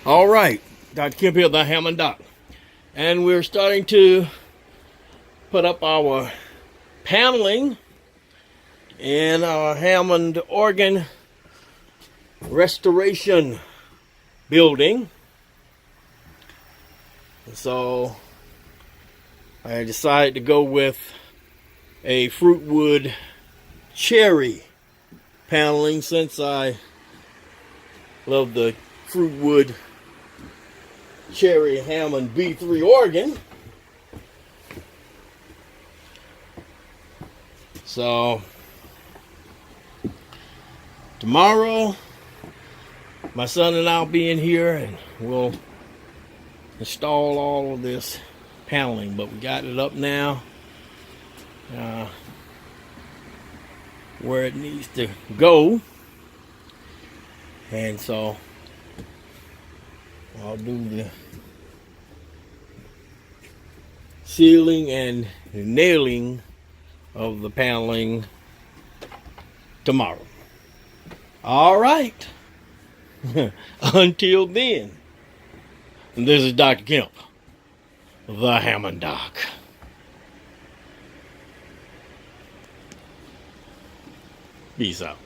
All right, Dr. Kemp here, the Hammond Doc. And we're starting to put up our paneling in our Hammond organ restoration building. So I decided to go with a fruitwood cherry paneling since I love the fruitwood cherry Hammond B3 organ. So tomorrow my son and I'll be in here and we'll install all of this paneling, but we got it up now where it needs to go, and so I'll do the sealing and nailing of the paneling tomorrow. All right. Until then, this is Dr. Kemp, the Hammond Doc. Peace out.